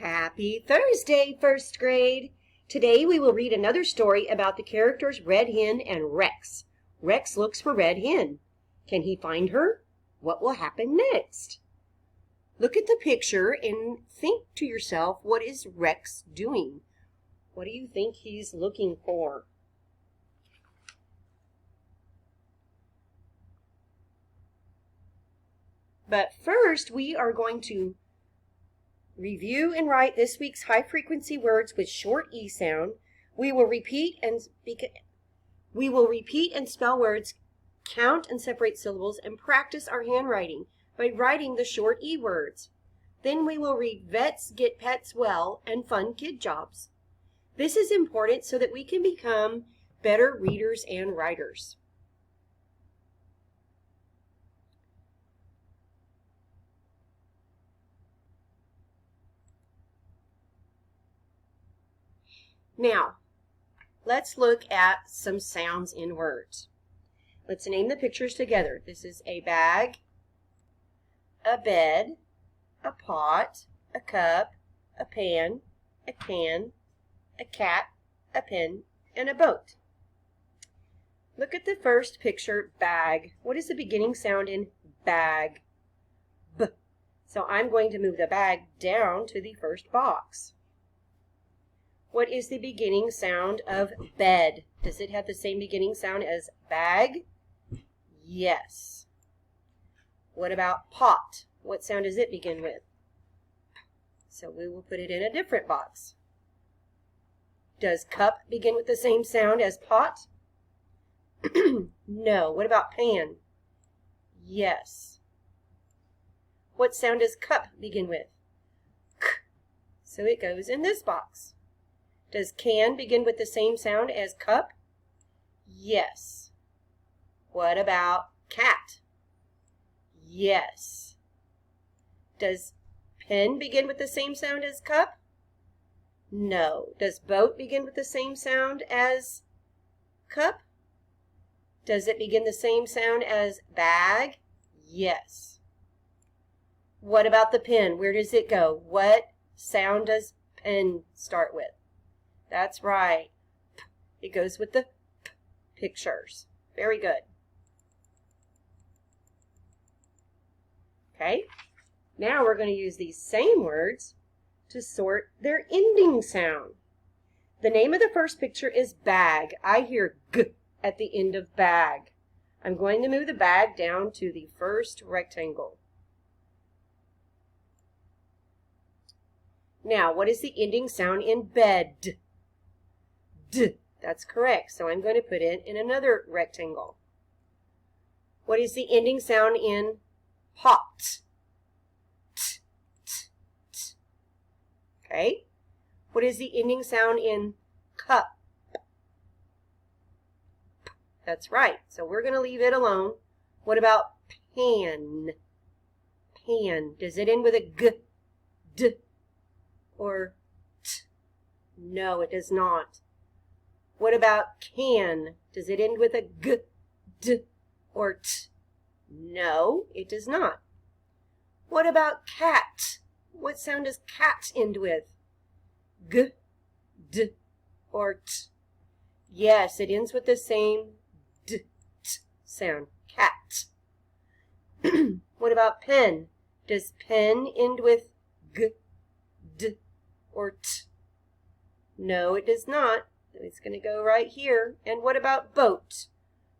Happy Thursday, first grade! Today we will read another story about the characters Red Hen and Rex. Rex looks for Red Hen. Can he find her? What will happen next? Look at the picture and think to yourself, what is Rex doing? What do you think he's looking for? But first, we are going to review and write this week's high-frequency words with short E sound. We will repeat and spell words, count and separate syllables, and practice our handwriting by writing the short E words. Then we will read Vets Get Pets Well and Fun Kid Jobs. This is important so that we can become better readers and writers. Now, let's look at some sounds in words. Let's name the pictures together. This is a bag, a bed, a pot, a cup, a pan, a can, a cat, a pen, and a boat. Look at the first picture, bag. What is the beginning sound in bag? B. So I'm going to move the bag down to the first box. What is the beginning sound of bed? Does it have the same beginning sound as bag? Yes. What about pot? What sound does it begin with? So we will put it in a different box. Does cup begin with the same sound as pot? No. What about pan? Yes. What sound does cup begin with? K. So it goes in this box. Does can begin with the same sound as cup? Yes. What about cat? Yes. Does pen begin with the same sound as cup? No. Does boat begin with the same sound as cup? Does it begin the same sound as bag? Yes. What about the pen? Where does it go? What sound does pen start with? That's right. It goes with the pictures. Very good. Okay. Now we're going to use these same words to sort their ending sound. The name of the first picture is bag. I hear G at the end of bag. I'm going to move the bag down to the first rectangle. Now, what is the ending sound in bed? D. That's correct. So I'm going to put it in another rectangle. What is the ending sound in pot? T, t, t. Okay. What is the ending sound in cup? That's right. So we're going to leave it alone. What about pan? Pan. Does it end with a G, D, or T? No, it does not. What about can? Does it end with a G, D, or T? No, it does not. What about cat? What sound does cat end with? G, D, or T? Yes, it ends with the same D, T sound. Cat. What about pen? Does pen end with G, D, or T? No, it does not. It's going to go right here. And what about boat?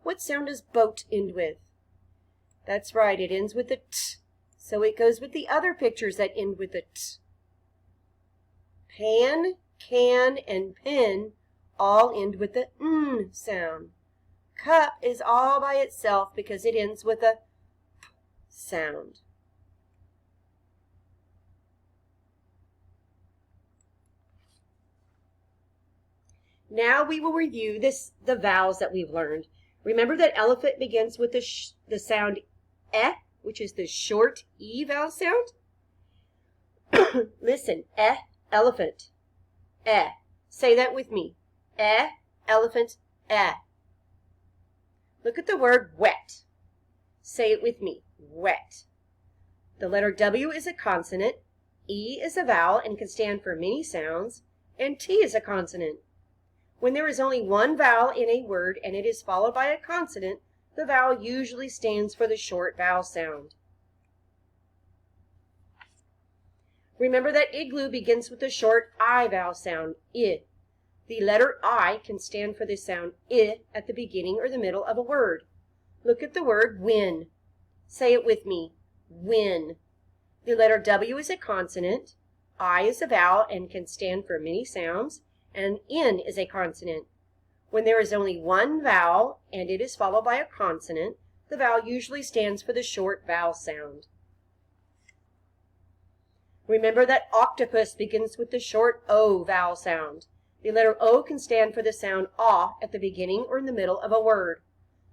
What sound does boat end with? That's right, it ends with a T. So it goes with the other pictures that end with a T. Pan, can, and pen all end with the N sound. Cup is all by itself because it ends with a P sound. Now we will review the vowels that we've learned. Remember that elephant begins with the sound E, which is the short E vowel sound? Listen, E, elephant, E. Say that with me. E, elephant, E. Look at the word wet. Say it with me, wet. The letter W is a consonant. E is a vowel and can stand for many sounds, and T is a consonant. When there is only one vowel in a word and it is followed by a consonant, the vowel usually stands for the short vowel sound. Remember that igloo begins with the short I vowel sound, I. The letter I can stand for the sound I at the beginning or the middle of a word. Look at the word win. Say it with me, win. The letter W is a consonant, I is a vowel and can stand for many sounds, and N is a consonant. When there is only one vowel and it is followed by a consonant, the vowel usually stands for the short vowel sound. Remember that octopus begins with the short O vowel sound. The letter O can stand for the sound ah at the beginning or in the middle of a word.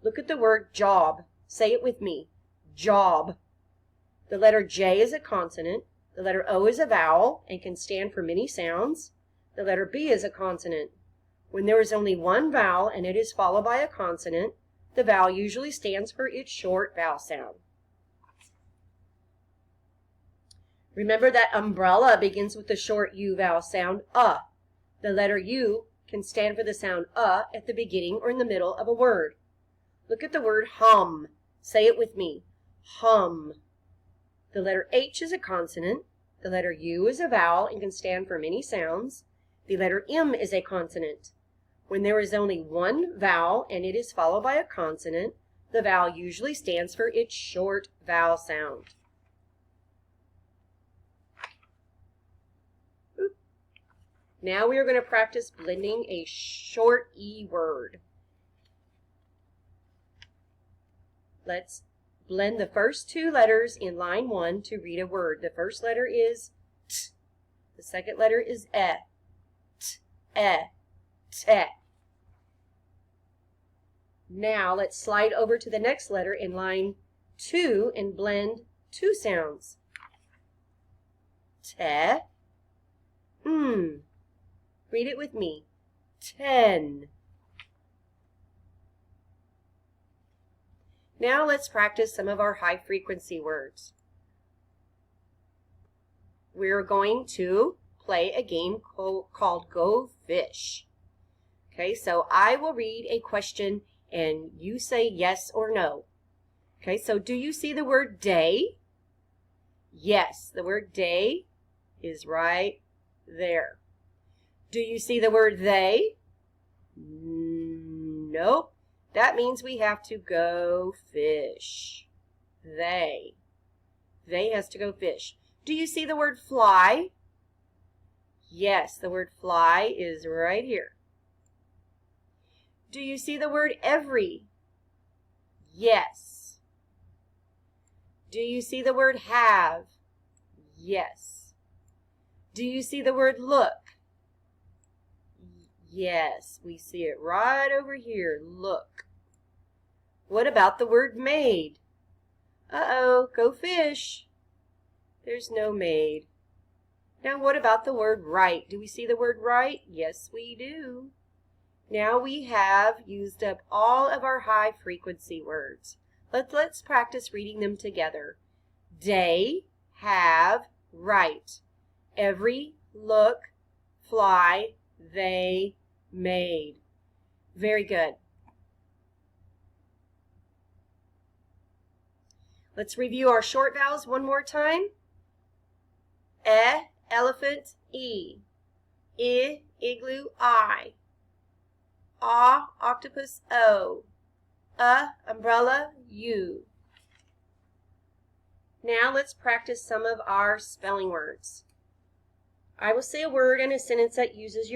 Look at the word job. Say it with me, job. The letter J is a consonant. The letter O is a vowel and can stand for many sounds. The letter B is a consonant. When there is only one vowel and it is followed by a consonant, the vowel usually stands for its short vowel sound. Remember that umbrella begins with the short U vowel sound, The letter U can stand for the sound at the beginning or in the middle of a word. Look at the word hum. Say it with me, hum. The letter H is a consonant. The letter U is a vowel and can stand for many sounds. The letter M is a consonant. When there is only one vowel and it is followed by a consonant, the vowel usually stands for its short vowel sound. Now we are going to practice blending a short E word. Let's blend the first two letters in line 1 to read a word. The first letter is T. The second letter is E. T, te. Now let's slide over to the next letter in line 2 and blend two sounds. Te, Read it with me. 10. Now let's practice some of our high frequency words. We're going to play a game called Go Fish. Okay, so I will read a question and you say yes or no. Okay, so do you see the word day? Yes, the word day is right there. Do you see the word they? Nope. That means we have to go fish. They has to go fish. Do you see the word fly? Yes, the word fly is right here. Do you see the word every? Yes. Do you see the word have? Yes. Do you see the word look? Yes, we see it right over here. Look. What about the word made? Uh-oh, go fish. There's no made. Now what about the word right? Do we see the word right? Yes, we do. Now we have used up all of our high frequency words. Let's practice reading them together. Day, have, right. Every, look, fly, they, made. Very good. Let's review our short vowels one more time. E, elephant, E. I, igloo, I. A, octopus, O. Umbrella, U. Now let's practice some of our spelling words. I will say a word and a sentence that uses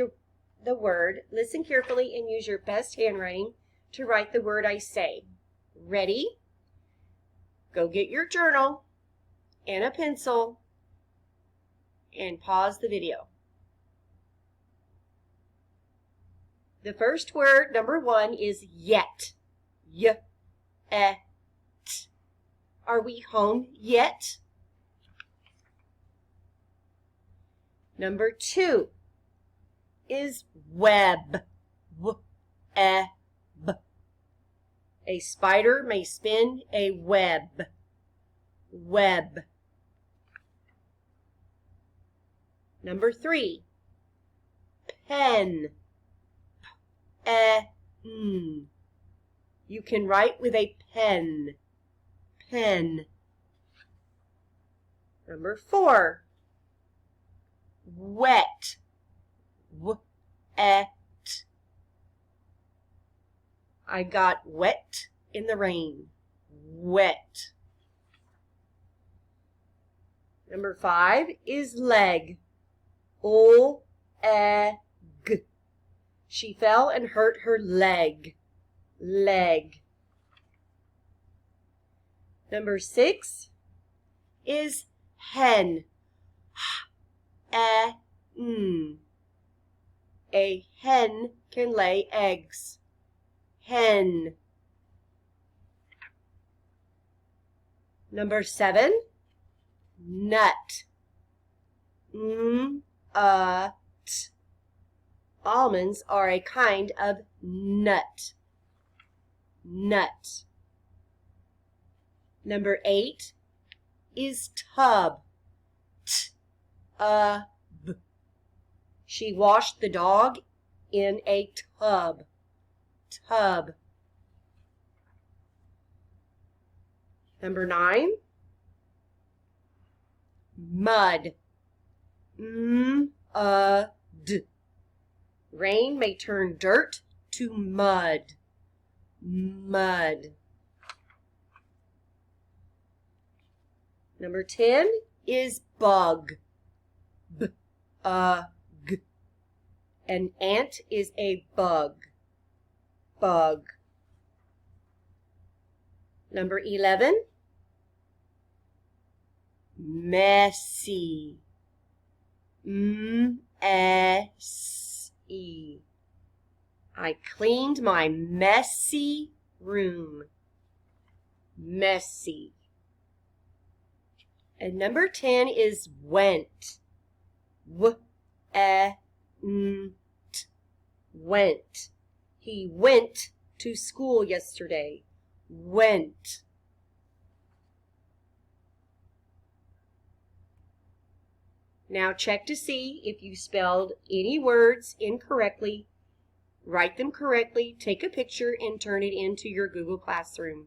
the word. Listen carefully and use your best handwriting to write the word I say. Ready? Go get your journal and a pencil and pause the video. The first word, number 1, is yet. Y-e-t. Are we home yet? Number 2 is web. W-e-b. A spider may spin a web. Web. Number 3, pen. P-E-N. You can write with a pen. Pen. Number 4, wet. W-E-T. I got wet in the rain. Wet. Number 5 is leg. O-E-G. She fell and hurt her leg. Leg. Number 6 is hen. H-E-N. A hen can lay eggs. Hen. Number 7, nut. N-U-T. Almonds are a kind of nut. Nut. Number 8 is tub. T-U-B. She washed the dog in a tub. Tub. Number 9, mud. M-U-D. Rain may turn dirt to mud. Mud. Number 10 is bug. B-U-G. An ant is a bug. Bug. Number 11, messy. M-E-S-S-Y. I cleaned my messy room. Messy. And number 10 is went. W-E-N-T. Went. He went to school yesterday. Went. Now check to see if you spelled any words incorrectly. Write them correctly, take a picture, and turn it into your Google Classroom.